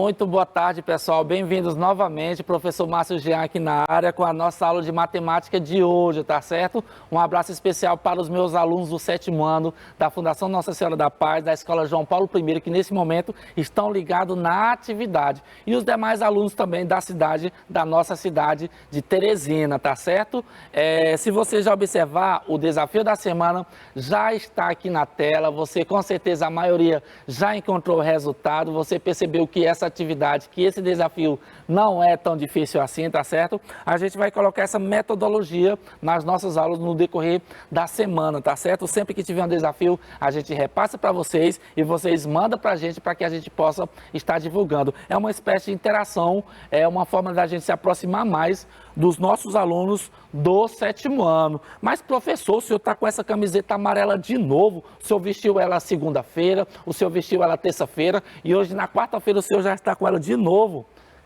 Muito boa tarde, pessoal. Bem-vindos novamente. Professor Márcio Jean aqui na área com a nossa aula de matemática de hoje, tá certo? Um abraço especial para os meus alunos do 7º ano da Fundação Nossa Senhora da Paz, da Escola João Paulo I, que nesse momento estão ligados na atividade. E os demais alunos também da nossa cidade de Teresina, tá certo? Se você já observar, o desafio da semana já está aqui na tela. Você, com certeza, a maioria já encontrou o resultado. Você percebeu que essa atividade, que esse desafio não é tão difícil assim, tá certo? A gente vai colocar essa metodologia nas nossas aulas no decorrer da semana, tá certo? Sempre que tiver um desafio, a gente repassa para vocês e vocês mandam para a gente para que a gente possa estar divulgando. É uma espécie de interação, é uma forma da gente se aproximar mais dos nossos alunos do 7º ano. Mas, professor, o senhor está com essa camiseta amarela de novo, o senhor vestiu ela segunda-feira, o senhor vestiu ela terça-feira e hoje na quarta-feira o senhor já está com ela de novo.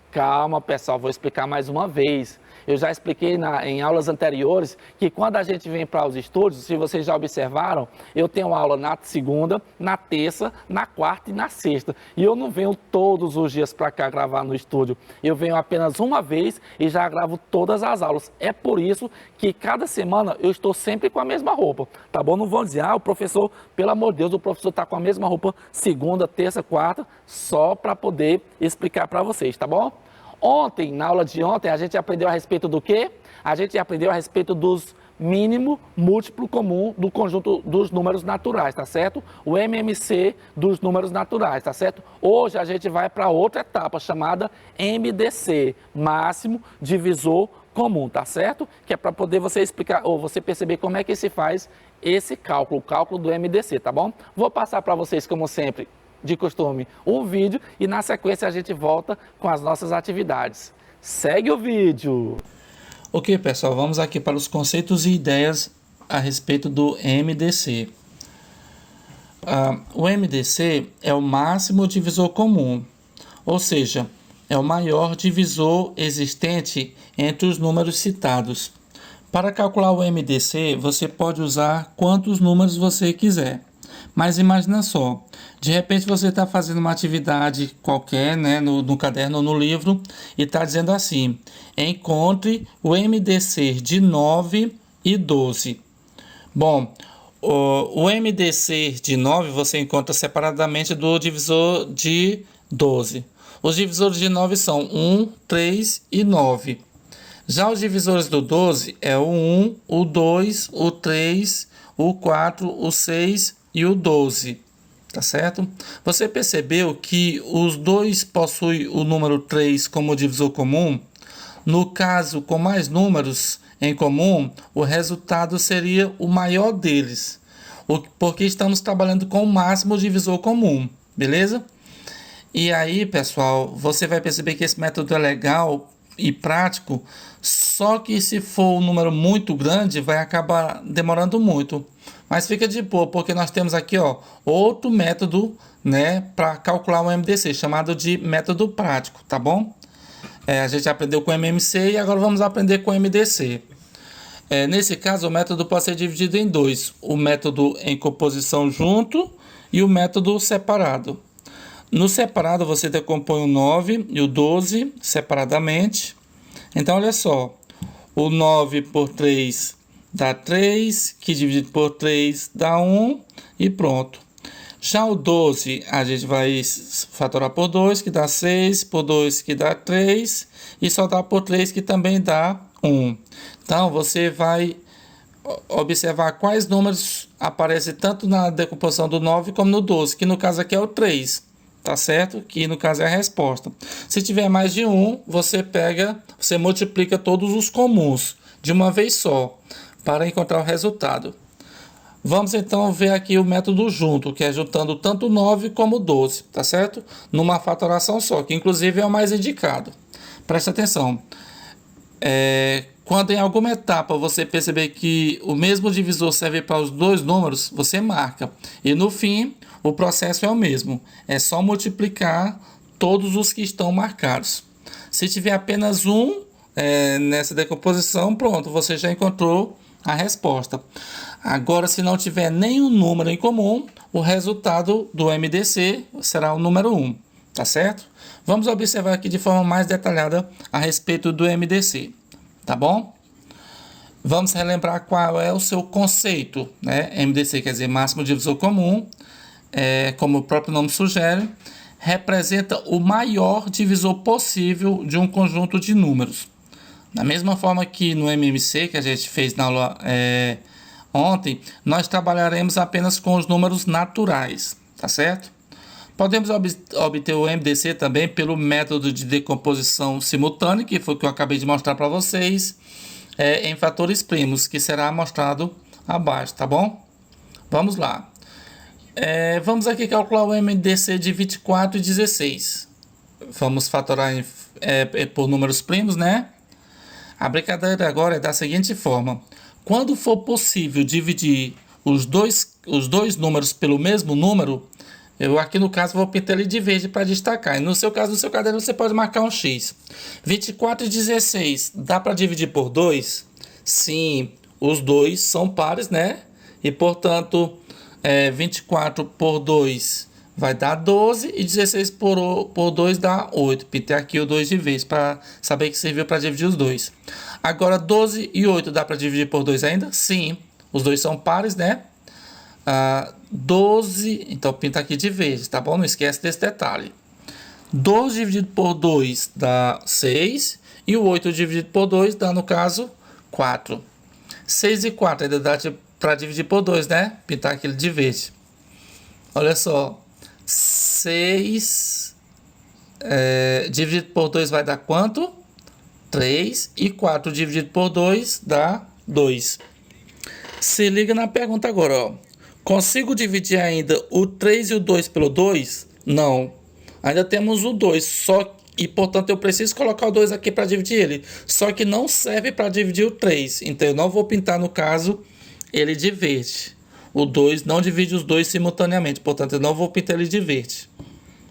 Calma, pessoal, vou explicar mais uma vez. Eu já expliquei em aulas anteriores que quando a gente vem para os estúdios, se vocês já observaram, eu tenho aula na segunda, na terça, na quarta e na sexta. E eu não venho todos os dias para cá gravar no estúdio. Eu venho apenas uma vez e já gravo todas as aulas. É por isso que cada semana eu estou sempre com a mesma roupa, tá bom? Não vão dizer, o professor, pelo amor de Deus, o professor está com a mesma roupa segunda, terça, quarta, só para poder explicar para vocês, tá bom? Ontem, na aula de ontem, a gente aprendeu a respeito do quê? A gente aprendeu a respeito dos mínimo múltiplo comum do conjunto dos números naturais, tá certo? O MMC dos números naturais, tá certo? Hoje a gente vai para outra etapa chamada MDC, máximo divisor comum, tá certo? Que é para poder você explicar ou você perceber como é que se faz esse cálculo, o cálculo do MDC, tá bom? Vou passar para vocês, como sempre, de costume, um vídeo e na sequência a gente volta com as nossas atividades. Segue o vídeo! Ok, pessoal, vamos aqui para os conceitos e ideias a respeito do MDC. O MDC é o máximo divisor comum, ou seja, é o maior divisor existente entre os números citados. Para calcular o MDC, você pode usar quantos números você quiser. Mas imagina só, de repente você está fazendo uma atividade qualquer, né, no caderno ou no livro, e está dizendo assim, encontre o MDC de 9 e 12. Bom, o MDC de 9 você encontra separadamente do divisor de 12. Os divisores de 9 são 1, 3 e 9. Já os divisores do 12 é o 1, o 2, o 3, o 4, o 6 e o 12, tá certo? Você percebeu que os dois possuem o número 3 como divisor comum? No caso, com mais números em comum, o resultado seria o maior deles, porque estamos trabalhando com o máximo divisor comum, beleza? E aí, pessoal, você vai perceber que esse método é legal e prático, só que se for um número muito grande, vai acabar demorando muito. Mas fica de boa, porque nós temos aqui outro método, né, para calcular o MDC, chamado de método prático, tá bom? A gente aprendeu com o MMC e agora vamos aprender com o MDC. Nesse caso, o método pode ser dividido em dois, o método em composição junto e o método separado. No separado, você decompõe o 9 e o 12 separadamente. Então, olha só, o 9 por 3 dá 3, que dividido por 3 dá 1 e pronto. Já o 12, a gente vai fatorar por 2, que dá 6, por 2, que dá 3, e só dá por 3, que também dá 1. Então, você vai observar quais números aparecem tanto na decomposição do 9 como no 12, que no caso aqui é o 3. Tá certo? Que no caso é a resposta. Se tiver mais de um, você multiplica todos os comuns de uma vez só para encontrar o resultado. Vamos então ver aqui o método junto, que é juntando tanto 9 como 12, tá certo? Numa fatoração só, que inclusive é o mais indicado. Preste atenção. Quando em alguma etapa você perceber que o mesmo divisor serve para os dois números, você marca. E no fim, o processo é o mesmo. É só multiplicar todos os que estão marcados. Se tiver apenas um nessa decomposição, pronto, você já encontrou a resposta. Agora, se não tiver nenhum número em comum, o resultado do MDC será o número 1. tá certo? Vamos observar aqui de forma mais detalhada a respeito do MDC, tá bom? Vamos relembrar qual é o seu conceito, né? MDC quer dizer máximo divisor comum, como o próprio nome sugere, representa o maior divisor possível de um conjunto de números. Da mesma forma que no MMC, que a gente fez na aula ontem, nós trabalharemos apenas com os números naturais, tá certo? Podemos obter o MDC também pelo método de decomposição simultânea, que foi o que eu acabei de mostrar para vocês, em fatores primos, que será mostrado abaixo, tá bom? Vamos lá. Vamos aqui calcular o MDC de 24 e 16. Vamos fatorar por números primos, né? A brincadeira agora é da seguinte forma. Quando for possível dividir os dois números pelo mesmo número, eu aqui no caso vou pintar ele de verde para destacar. E no seu caso, no seu caderno, você pode marcar um X. 24 e 16, dá para dividir por 2? Sim, os dois são pares, né? E portanto, 24 por 2 vai dar 12 e 16 por 2 dá 8. Pintei aqui o 2 de vez para saber que serviu para dividir os dois. Agora 12 e 8 dá para dividir por 2 ainda? Sim, os dois são pares, né? 12, então pinta aqui de verde, tá bom? Não esquece desse detalhe. 12 dividido por 2 dá 6 e o 8 dividido por 2 dá, no caso, 4. 6 e 4 ainda dá para dividir por 2, né? Pintar aquele de verde. Olha só, 6 dividido por 2 vai dar quanto? 3 e 4 dividido por 2 dá 2. Se liga na pergunta agora, ó. Consigo dividir ainda o 3 e o 2 pelo 2? Não. Ainda temos o 2, e portanto eu preciso colocar o 2 aqui para dividir ele. Só que não serve para dividir o 3, então eu não vou pintar, no caso, ele de verde. O 2 não divide os dois simultaneamente, portanto eu não vou pintar ele de verde.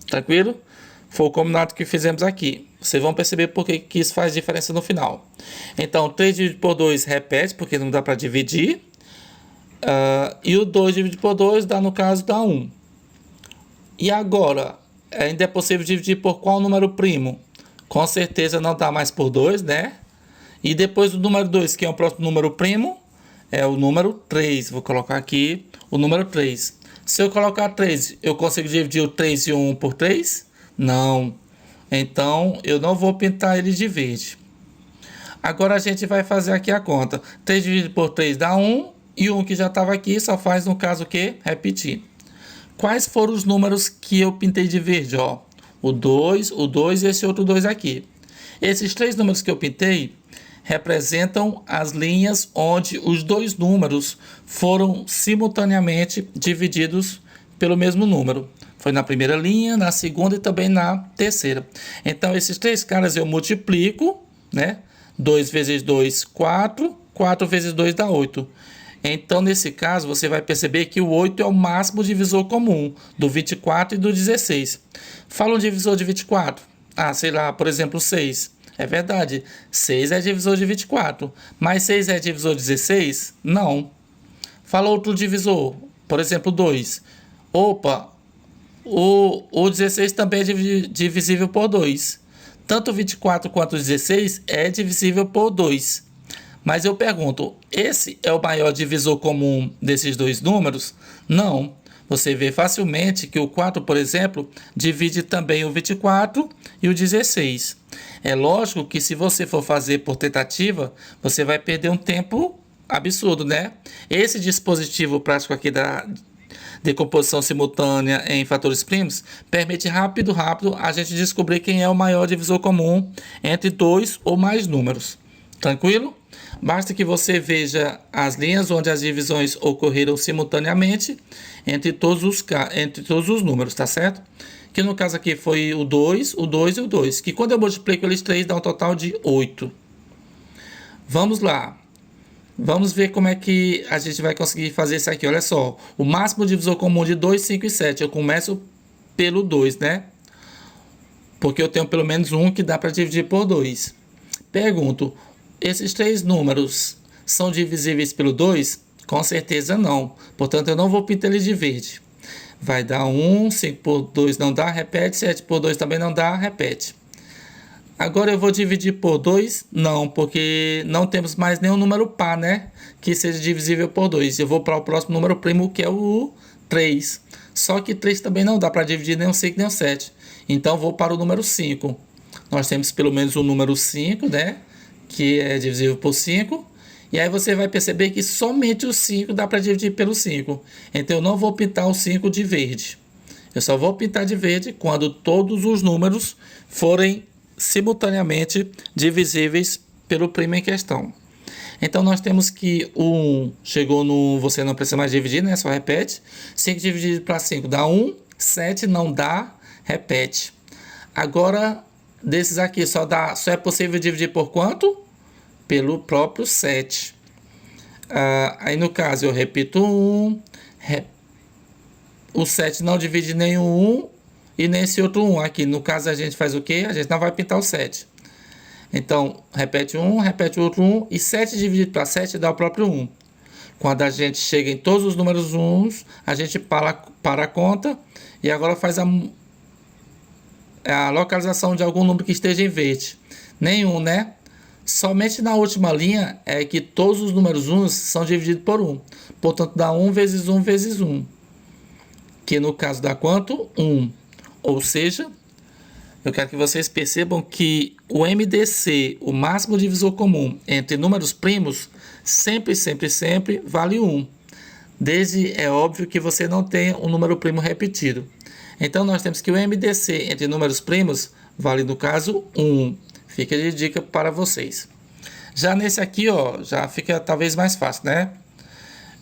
Tranquilo? Foi o combinado que fizemos aqui. Vocês vão perceber porque que isso faz diferença no final. Então 3 dividido por 2 repete, porque não dá para dividir. E o 2 dividido por 2 dá, no caso, dá 1. E agora, ainda é possível dividir por qual número primo? Com certeza não dá mais por 2, né? E depois do número 2, que é o próximo número primo, é o número 3. Vou colocar aqui o número 3. Se eu colocar 3, eu consigo dividir o 3 e o 1 por 3? Não. Então, eu não vou pintar ele de verde. Agora a gente vai fazer aqui a conta. 3 dividido por 3 dá 1. E o 1 que já estava aqui só faz, no caso, o quê? Repetir. Quais foram os números que eu pintei de verde? Ó, o 2 e esse outro 2 aqui. Esses três números que eu pintei representam as linhas onde os dois números foram simultaneamente divididos pelo mesmo número. Foi na primeira linha, na segunda e também na terceira. Então, esses três caras eu multiplico, né? 2 vezes 2, 4. 4 vezes 2 dá 8. Então, nesse caso, você vai perceber que o 8 é o máximo divisor comum do 24 e do 16. Fala um divisor de 24. Sei lá, por exemplo, 6. É verdade, 6 é divisor de 24. Mas 6 é divisor de 16? Não. Fala outro divisor, por exemplo, 2. Opa, o 16 também é divisível por 2. Tanto o 24 quanto o 16 é divisível por 2. Mas eu pergunto, esse é o maior divisor comum desses dois números? Não. Você vê facilmente que o 4, por exemplo, divide também o 24 e o 16. É lógico que se você for fazer por tentativa, você vai perder um tempo absurdo, né? Esse dispositivo prático aqui da decomposição simultânea em fatores primos permite rápido a gente descobrir quem é o maior divisor comum entre dois ou mais números. Tranquilo? Basta que você veja as linhas onde as divisões ocorreram simultaneamente entre todos os números, tá certo? Que no caso aqui foi o 2 e o 2, que quando eu multiplico eles três dá um total de 8. Vamos lá. Vamos ver como é que a gente vai conseguir fazer isso aqui. Olha só, o máximo divisor comum de 2, 5 e 7. Eu começo pelo 2, né? Porque eu tenho pelo menos um que dá para dividir por 2. Pergunto, esses três números são divisíveis pelo 2? Com certeza não. Portanto, eu não vou pintar eles de verde. Vai dar 1, 5 por 2 não dá, repete, 7 por 2 também não dá, repete. Agora eu vou dividir por 2? Não, porque não temos mais nenhum número par, né? Que seja divisível por 2. Eu vou para o próximo número primo, que é o 3. Só que 3 também não dá para dividir nem o 5 nem o 7. Então vou para o número 5. Nós temos pelo menos o número 5, né? Que é divisível por 5. E aí você vai perceber que somente o 5 dá para dividir pelo 5. Então eu não vou pintar o 5 de verde. Eu só vou pintar de verde quando todos os números forem simultaneamente divisíveis pelo primo em questão. Então nós temos que o 1 chegou no... Você não precisa mais dividir, né? Só repete. 5 dividido para 5 dá 1. 7 não dá, repete. Agora, desses aqui, só é possível dividir por quanto? Pelo próprio 7. Aí no caso eu repito 1. O 7 não divide nem o 1 e nem esse outro 1. Aqui no caso a gente faz o quê? A gente não vai pintar o 7. Então, repete 1, repete o outro 1, e 7 dividido para 7 dá o próprio 1. Quando a gente chega em todos os números 1, a gente para a conta e agora faz a localização de algum número que esteja em verde. Nenhum, né? Somente na última linha é que todos os números 1 são divididos por 1. Portanto, dá 1 vezes 1 vezes 1. Que no caso dá quanto? 1. Ou seja, eu quero que vocês percebam que o MDC, o máximo divisor comum entre números primos, sempre vale 1. Desde, é óbvio, que você não tenha um número primo repetido. Então, nós temos que o MDC entre números primos vale, no caso, 1. Fica de dica para vocês. Já nesse aqui, ó, já fica talvez mais fácil, né?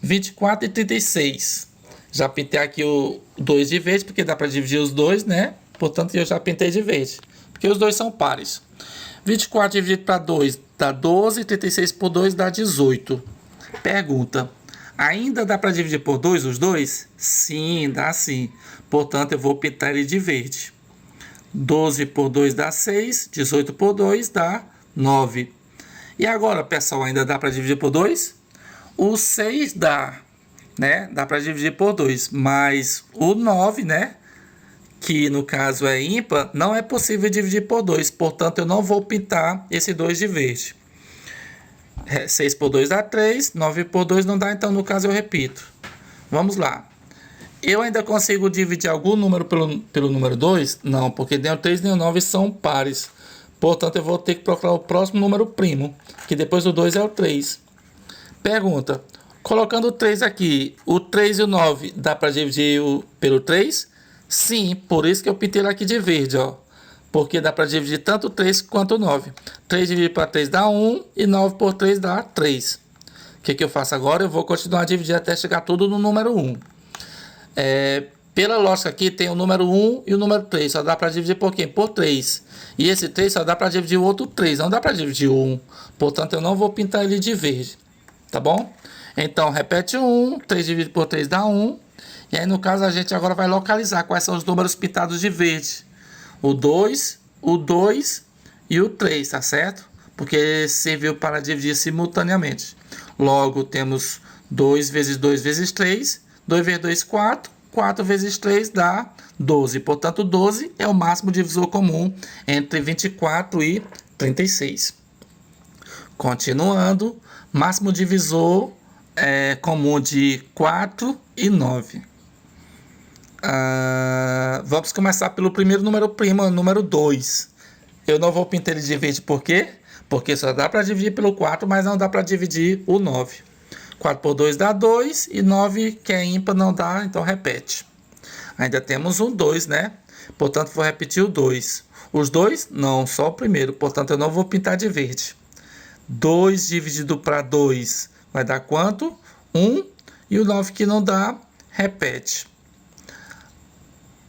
24 e 36. Já pintei aqui o 2 de verde, porque dá para dividir os dois, né? Portanto, eu já pintei de verde, porque os dois são pares. 24 dividido para 2 dá 12, 36 por 2 dá 18. Pergunta: ainda dá para dividir por 2 os dois? Sim, dá sim. Portanto, eu vou pintar ele de verde. 12 por 2 dá 6, 18 por 2 dá 9. E agora, pessoal, ainda dá para dividir por 2? O 6 dá, né? Dá para dividir por 2, mas o 9, né? Que no caso é ímpar, não é possível dividir por 2. Portanto, eu não vou pintar esse 2 de verde. 6 por 2 dá 3, 9 por 2 não dá, então no caso eu repito. Vamos lá. Eu ainda consigo dividir algum número pelo número 2? Não, porque nem o 3 nem o 9 são pares. Portanto, eu vou ter que procurar o próximo número primo, que depois do 2 é o 3. Pergunta: colocando o 3 aqui, o 3 e o 9 dá para dividir pelo 3? Sim, por isso que eu pintei ele aqui de verde, ó. Porque dá para dividir tanto o 3 quanto o 9. 3 dividido para 3 dá 1 e 9 por 3 dá 3. O que eu faço agora? Eu vou continuar a dividir até chegar tudo no número 1. Pela lógica aqui, tem o número 1 e o número 3. Só dá para dividir por quê? Por 3. E esse 3 só dá para dividir o outro 3. Não dá para dividir o 1. Portanto, eu não vou pintar ele de verde. Tá bom? Então, repete 1. 3 dividido por 3 dá 1. E aí, no caso, a gente agora vai localizar quais são os números pintados de verde. O 2 e o 3, tá certo? Porque serviu para dividir simultaneamente. Logo, temos 2 vezes 2 vezes 3. 2 vezes 2, 4. 4 vezes 3 dá 12. Portanto, 12 é o máximo divisor comum entre 24 e 36. Continuando, máximo divisor comum de 4 e 9. Vamos começar pelo primeiro número primo, número 2. Eu não vou pintar ele de verde, por quê? Porque só dá para dividir pelo 4, mas não dá para dividir o 9. 4 por 2 dá 2 e 9, que é ímpar, não dá, então repete. Ainda temos um 2, né? Portanto, vou repetir o 2. Os dois? Não, só o primeiro, portanto, eu não vou pintar de verde. 2 dividido para 2 vai dar quanto? 1. E o 9 que não dá, repete.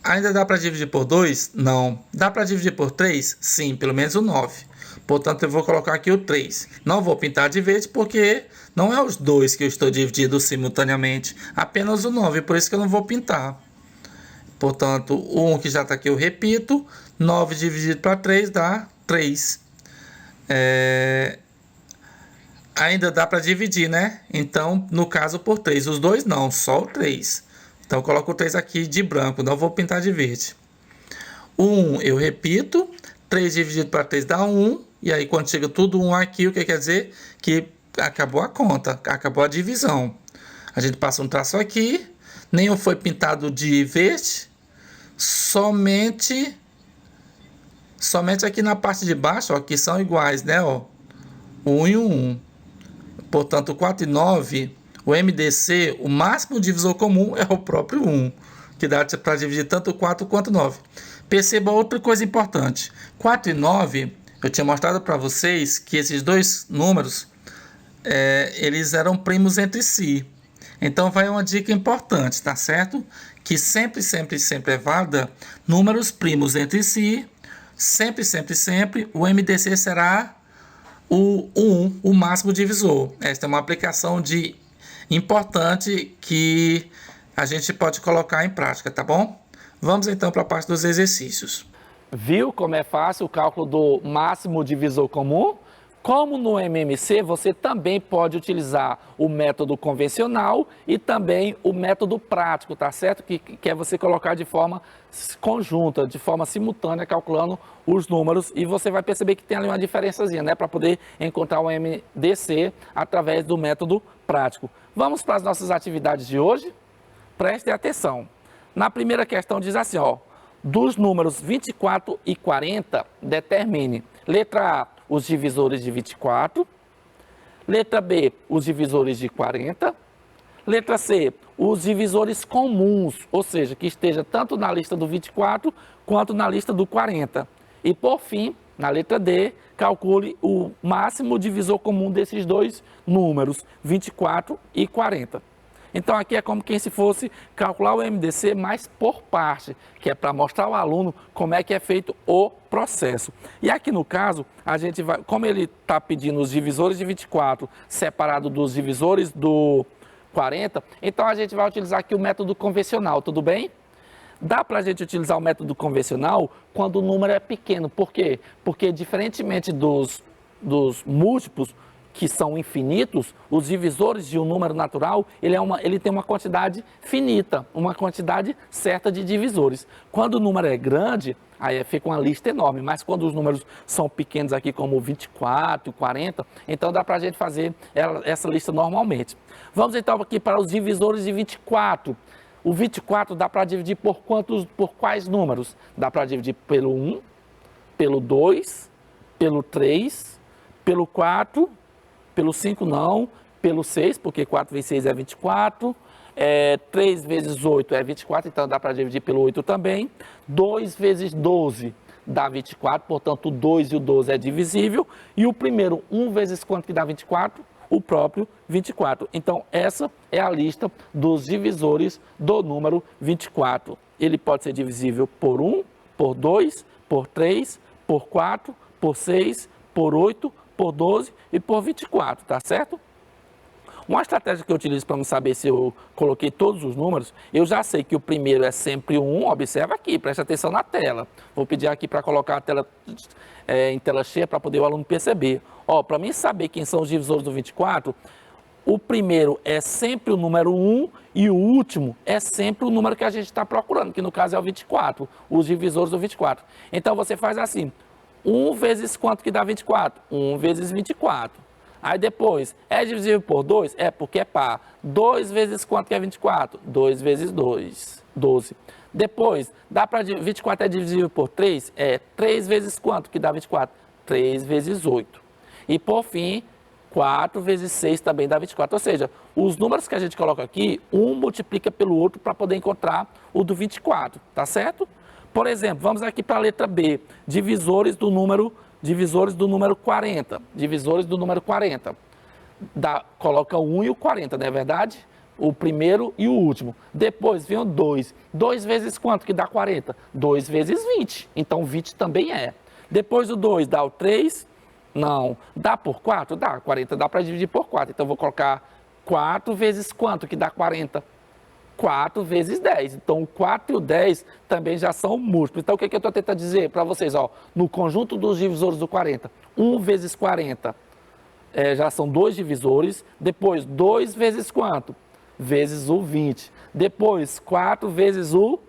Ainda dá para dividir por 2? Não. Dá para dividir por 3? Sim, pelo menos o 9. Portanto, eu vou colocar aqui o 3. Não vou pintar de verde porque não é os dois que eu estou dividindo simultaneamente. Apenas o 9, por isso que eu não vou pintar. Portanto, o 1 que já está aqui eu repito. 9 dividido para 3 dá 3. Ainda dá para dividir, né? Então, no caso, por 3. Os dois não, só o 3. Então, eu coloco o 3 aqui de branco, não vou pintar de verde. O 1 eu repito, 3 dividido para 3 dá 1, e aí quando chega tudo 1 aqui, o que quer dizer? Que acabou a conta, acabou a divisão. A gente passa um traço aqui, nenhum foi pintado de verde, somente aqui na parte de baixo, ó, que são iguais, né? Ó, o 1 e o 1. Portanto, 4 e 9, o MDC, o máximo divisor comum é o próprio 1, que dá para dividir tanto 4 quanto 9. Perceba outra coisa importante. 4 e 9, eu tinha mostrado para vocês que esses dois números, eles eram primos entre si. Então, vai uma dica importante, tá certo? Que sempre é válida números primos entre si. Sempre, o MDC será o 1, o máximo divisor. Esta é uma aplicação importante que a gente pode colocar em prática, tá bom? Vamos então para a parte dos exercícios. Viu como é fácil o cálculo do máximo divisor comum? Como no MMC, você também pode utilizar o método convencional e também o método prático, tá certo? Que é você colocar de forma conjunta, de forma simultânea, calculando os números, e você vai perceber que tem ali uma diferençazinha, né? Para poder encontrar o MDC através do método prático. Vamos para as nossas atividades de hoje? Prestem atenção. Na primeira questão diz assim, ó, dos números 24 e 40, determine. Letra A, os divisores de 24. Letra B, os divisores de 40. Letra C, os divisores comuns, ou seja, que esteja tanto na lista do 24 quanto na lista do 40. E por fim, na letra D, calcule o máximo divisor comum desses dois números, 24 e 40. Então aqui é como quem se fosse calcular o MDC, mas por parte, que é para mostrar ao aluno como é que é feito o processo. E aqui no caso, a gente vai, como ele está pedindo os divisores de 24 separado dos divisores do 40, então a gente vai utilizar aqui o método convencional, tudo bem? Dá para a gente utilizar o método convencional quando o número é pequeno. Por quê? Porque diferentemente dos múltiplos, que são infinitos, os divisores de um número natural, ele tem uma quantidade finita, uma quantidade certa de divisores. Quando o número é grande, aí fica uma lista enorme, mas quando os números são pequenos aqui, como 24, 40, então dá para a gente fazer essa lista normalmente. Vamos então aqui para os divisores de 24. O 24 dá para dividir por quais números? Dá para dividir pelo 1, pelo 2, pelo 3, pelo 4, pelo 5 não, pelo 6, porque 4 vezes 6 é 24, 3 vezes 8 é 24, então dá para dividir pelo 8 também. 2 vezes 12 dá 24, portanto o 2 e o 12 é divisível. E o primeiro, 1 vezes quanto que dá 24? O próprio 24. Então essa é a lista dos divisores do número 24. Ele pode ser divisível por 1, por 2, por 3, por 4, por 6, por 8, por 12 e por 24, tá certo? Uma estratégia que eu utilizo para me saber se eu coloquei todos os números, eu já sei que o primeiro é sempre 1, observa aqui, preste atenção na tela. Vou pedir aqui para colocar a tela em tela cheia para poder o aluno perceber. Ó, para mim saber quem são os divisores do 24, o primeiro é sempre o número 1 e o último é sempre o número que a gente está procurando, que no caso é o 24, os divisores do 24. Então você faz assim, 1 vezes quanto que dá 24? 1 vezes 24. Aí depois, é divisível por 2? É, porque é par. 2 vezes quanto que é 24? 2 vezes 2, 12. Depois, 24 é divisível por 3? É, 3 vezes quanto que dá 24? 3 vezes 8. E por fim, 4 vezes 6 também dá 24. Ou seja, os números que a gente coloca aqui, um multiplica pelo outro para poder encontrar o do 24, tá certo? Por exemplo, vamos aqui para a letra B, divisores do número 40. Divisores do número 40. Coloca o 1 e o 40, não é verdade? O primeiro e o último. Depois vem o 2. 2 vezes quanto que dá 40? 2 vezes 20. Então 20 também é. Depois o 2 dá o 3? Não. Dá por 4? Dá. 40 dá para dividir por 4. Então vou colocar 4 vezes quanto que dá 40? 4 vezes 10. Então, o 4 e o 10 também já são múltiplos. Então, o que eu estou tentando dizer para vocês? Ó, no conjunto dos divisores do 40, 1 vezes 40 já são 2 divisores. Depois, 2 vezes quanto? vezes o 20. Depois, 4 vezes o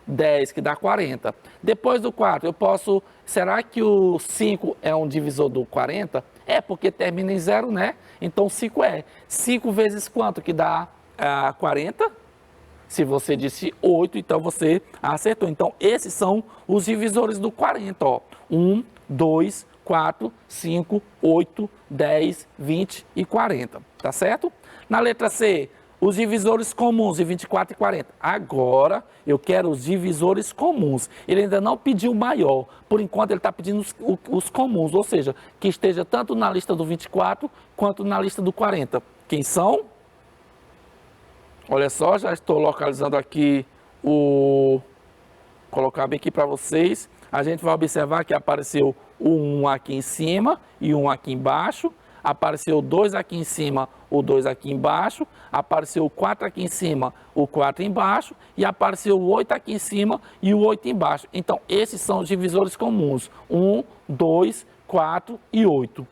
10, que dá 40. Depois do 4, eu posso... Será que o 5 é um divisor do 40? É, porque termina em 0, né? Então, 5 é. 5 vezes quanto que dá 40? Se você disse 8, então você acertou. Então, esses são os divisores do 40, ó. 1, 2, 4, 5, 8, 10, 20 e 40, tá certo? Na letra C, os divisores comuns de 24 e 40. Agora, eu quero os divisores comuns. Ele ainda não pediu o maior. Por enquanto, ele está pedindo os comuns, ou seja, que esteja tanto na lista do 24 quanto na lista do 40. Quem são? Olha só, já estou localizando aqui colocar bem aqui para vocês. A gente vai observar que apareceu o 1 aqui em cima e 1 aqui embaixo. Apareceu o 2 aqui em cima, o 2 aqui embaixo. Apareceu o 4 aqui em cima, o 4 embaixo. E apareceu o 8 aqui em cima e o 8 embaixo. Então, esses são os divisores comuns. 1, 2, 4 e 8.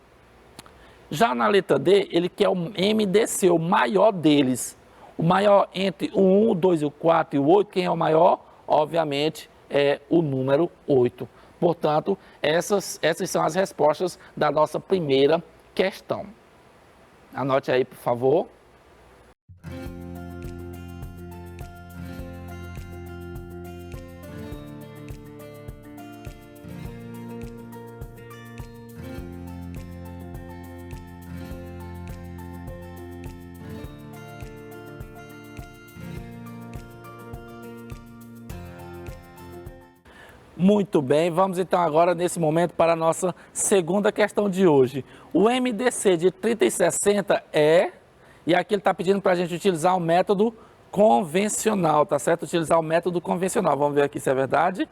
Já na letra D, ele quer o MDC, o maior deles. O maior entre o 1, o 2, o 4 e o 8, quem é o maior? Obviamente, é o número 8. Portanto, essas são as respostas da nossa primeira questão. Anote aí, por favor. Muito bem, vamos então agora nesse momento para a nossa segunda questão de hoje. O MDC de 30 e 60 é, e aqui ele está pedindo para a gente utilizar o método convencional, tá certo? Utilizar o método convencional, vamos ver aqui se é verdade.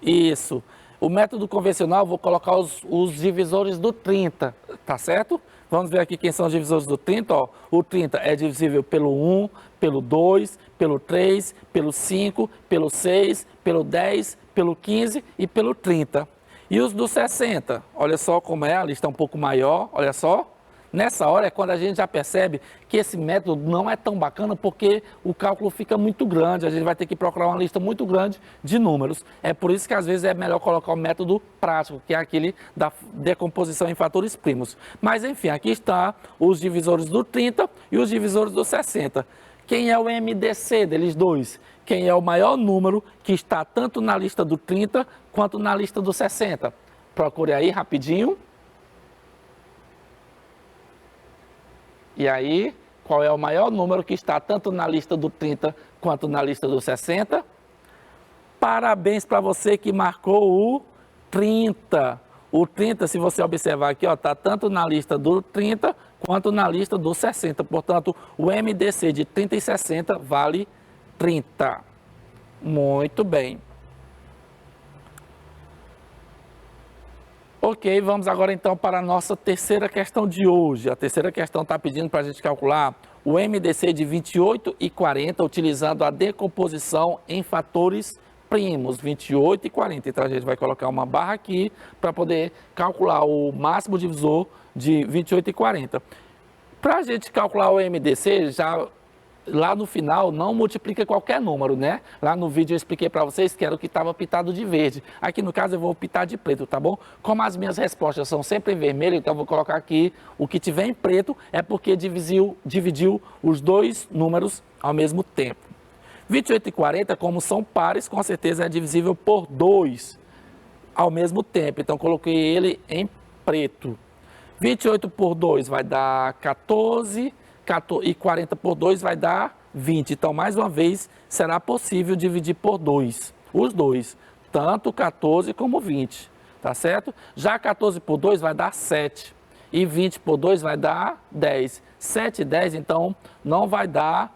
Isso, o método convencional, vou colocar os divisores do 30, tá certo? Vamos ver aqui quem são os divisores do 30, ó. O 30 é divisível pelo 1, pelo 2, pelo 3, pelo 5, pelo 6, pelo 10, pelo 15 e pelo 30. E os do 60, olha só como é, a lista é um pouco maior, olha só. Nessa hora é quando a gente já percebe que esse método não é tão bacana porque o cálculo fica muito grande, a gente vai ter que procurar uma lista muito grande de números. É por isso que às vezes é melhor colocar o método prático, que é aquele da decomposição em fatores primos. Mas enfim, aqui está os divisores do 30 e os divisores do 60. Quem é o MDC deles dois? Quem é o maior número que está tanto na lista do 30 quanto na lista do 60? Procure aí rapidinho. E aí, qual é o maior número que está tanto na lista do 30 quanto na lista do 60? Parabéns para você que marcou o 30. O 30, se você observar aqui, está tanto na lista do 30 quanto na lista do 60. Portanto, o MDC de 30 e 60 vale 30. Muito bem. Ok, vamos agora então para a nossa terceira questão de hoje. A terceira questão está pedindo para a gente calcular o MDC de 28 e 40, utilizando a decomposição em fatores primos, 28 e 40. Então a gente vai colocar uma barra aqui para poder calcular o máximo divisor de 28 e 40. Para a gente calcular o MDC, já lá no final não multiplica qualquer número, né? Lá no vídeo eu expliquei para vocês que era o que estava pitado de verde. Aqui no caso eu vou pitar de preto, tá bom? Como as minhas respostas são sempre em vermelho, então eu vou colocar aqui o que tiver em preto, é porque dividiu os dois números ao mesmo tempo. 28 e 40, como são pares, com certeza é divisível por 2 ao mesmo tempo. Então coloquei ele em preto. 28 por 2 vai dar 14. E 40 por 2 vai dar 20. Então, mais uma vez, será possível dividir por 2. Os dois, tanto 14 como 20, tá certo? Já 14 por 2 vai dar 7. E 20 por 2 vai dar 10. 7 e 10, então, não vai dar,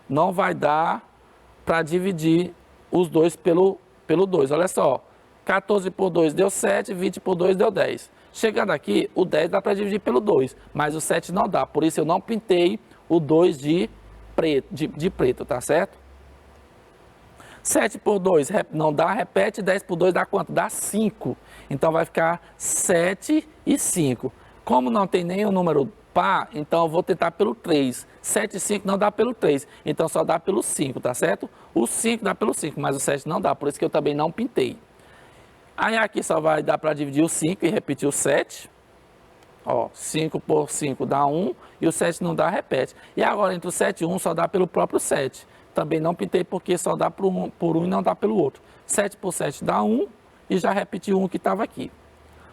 não vai dar para dividir os dois pelo 2. Olha só, 14 por 2 deu 7, 20 por 2 deu 10. Chegando aqui, o 10 dá para dividir pelo 2, mas o 7 não dá. Por isso eu não pintei o 2 de preto, tá certo? 7 por 2 não dá, repete, 10 por 2 dá quanto? Dá 5. Então vai ficar 7 e 5. Como não tem nenhum número par, então eu vou tentar pelo 3. 7 e 5 não dá pelo 3, então só dá pelo 5, tá certo? O 5 dá pelo 5, mas o 7 não dá, por isso que eu também não pintei. Aí aqui só vai dar para dividir o 5 e repetir o 7. Ó, 5 por 5 dá 1 e o 7 não dá, repete. E agora entre o 7 e 1 só dá pelo próprio 7. Também não pintei porque só dá por um e não dá pelo outro. 7 por 7 dá 1 e já repeti o 1 que estava aqui.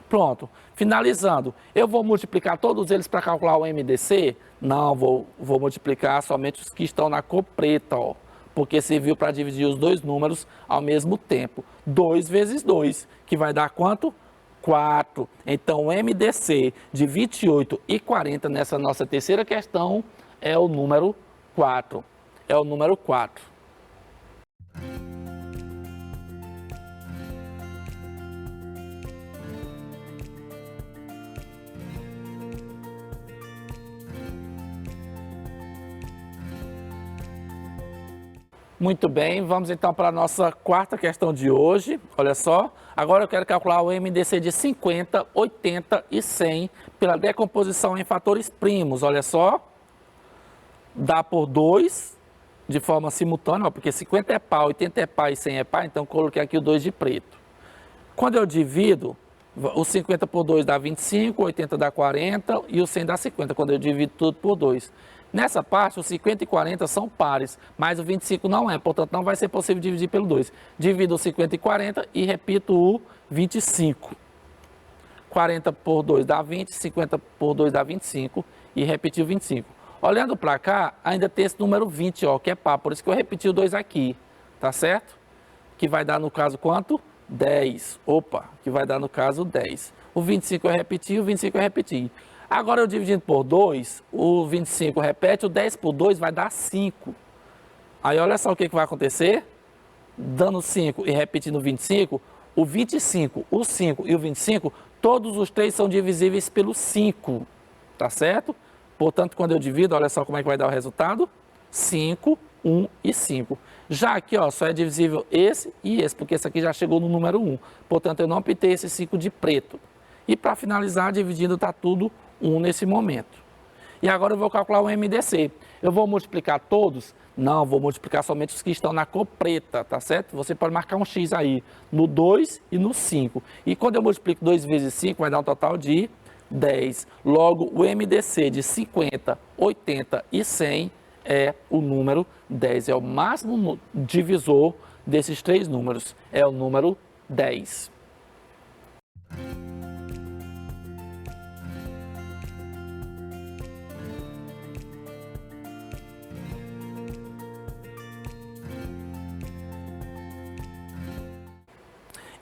Pronto, finalizando, eu vou multiplicar todos eles para calcular o MDC? Não, vou multiplicar somente os que estão na cor preta, ó, porque serviu para dividir os dois números ao mesmo tempo. 2 vezes 2, que vai dar quanto? 4. Então, o MDC de 28 e 40 nessa nossa terceira questão é o número 4. É o número 4. Muito bem, vamos então para a nossa quarta questão de hoje. Olha só, agora eu quero calcular o MDC de 50, 80 e 100 pela decomposição em fatores primos. Olha só, dá por 2 de forma simultânea, porque 50 é par, 80 é par e 100 é par, então coloquei aqui o 2 de preto. Quando eu divido, o 50 por 2 dá 25, o 80 dá 40 e o 100 dá 50, quando eu divido tudo por 2. Nessa parte, os 50 e 40 são pares, mas o 25 não é, portanto não vai ser possível dividir pelo 2. Divido o 50 e 40 e repito o 25. 40 por 2 dá 20, 50 por 2 dá 25 e repeti o 25. Olhando para cá, ainda tem esse número 20, ó, que é par, por isso que eu repeti o 2 aqui, tá certo? Que vai dar no caso quanto? 10. Opa, que vai dar no caso 10. O 25 eu repeti, o 25 eu repeti. Agora eu dividindo por 2, o 25 repete, o 10 por 2 vai dar 5. Aí olha só o que vai acontecer. Dando 5 e repetindo 25, o 25, o 5 e o 25, todos os três são divisíveis pelo 5, tá certo? Portanto, quando eu divido, olha só como é que vai dar o resultado. 5, 1 e 5. Já aqui, ó, só é divisível esse e esse, porque esse aqui já chegou no número 1. Portanto, eu não pintei esse 5 de preto. E para finalizar, dividindo, está tudo 1 nesse momento. E agora eu vou calcular o MDC. Eu vou multiplicar todos? Não, vou multiplicar somente os que estão na cor preta, tá certo? Você pode marcar um X aí, no 2 e no 5. E quando eu multiplico 2 vezes 5, vai dar um total de 10. Logo, o MDC de 50, 80 e 100 é o número 10. É o máximo divisor desses três números. É o número 10.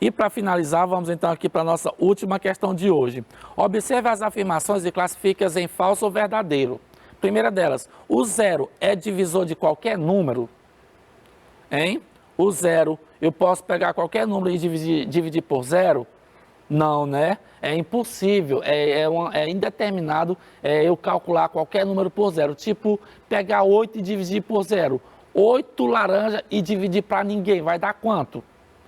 E para finalizar, vamos então aqui para a nossa última questão de hoje. Observe as afirmações e classifique-as em falso ou verdadeiro. Primeira delas, o zero é divisor de qualquer número? Hein? O zero, eu posso pegar qualquer número e dividir por zero? Não, né? É impossível, é indeterminado eu calcular qualquer número por zero. Tipo, pegar 8 e dividir por zero. 8 laranja e dividir para ninguém, vai dar quanto?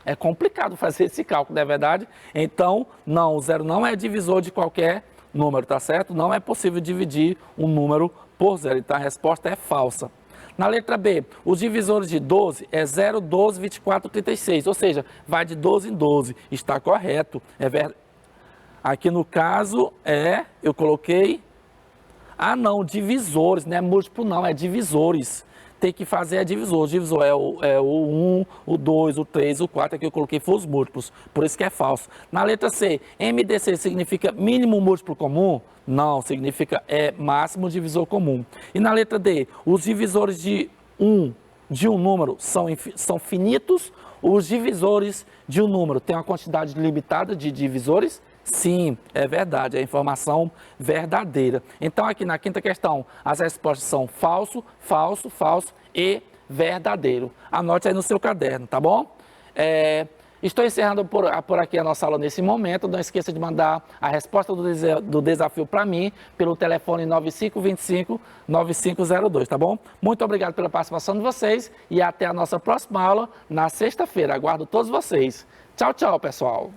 É complicado fazer esse cálculo, não é verdade? Então, não, o zero não é divisor de qualquer número, tá certo? Não é possível dividir um número por zero, então a resposta é falsa. Na letra B, os divisores de 12 é 0, 12, 24, 36, ou seja, vai de 12 em 12, está correto. Aqui no caso eu coloquei, não, divisores, não é múltiplo não, é divisores. Tem que fazer divisor. O divisor é o 1, o 2, o 3, o 4. Aqui eu coloquei foi os múltiplos, por isso que é falso. Na letra C, MDC significa mínimo múltiplo comum? Não, significa máximo divisor comum. E na letra D, os divisores de um número são finitos? Os divisores de um número têm uma quantidade limitada de divisores? Sim, é verdade, é informação verdadeira. Então, aqui na quinta questão, as respostas são falso, falso, falso e verdadeiro. Anote aí no seu caderno, tá bom? Estou encerrando por aqui a nossa aula nesse momento. Não esqueça de mandar a resposta do desafio para mim pelo telefone 9525-9502, tá bom? Muito obrigado pela participação de vocês e até a nossa próxima aula na sexta-feira. Aguardo todos vocês. Tchau, tchau, pessoal!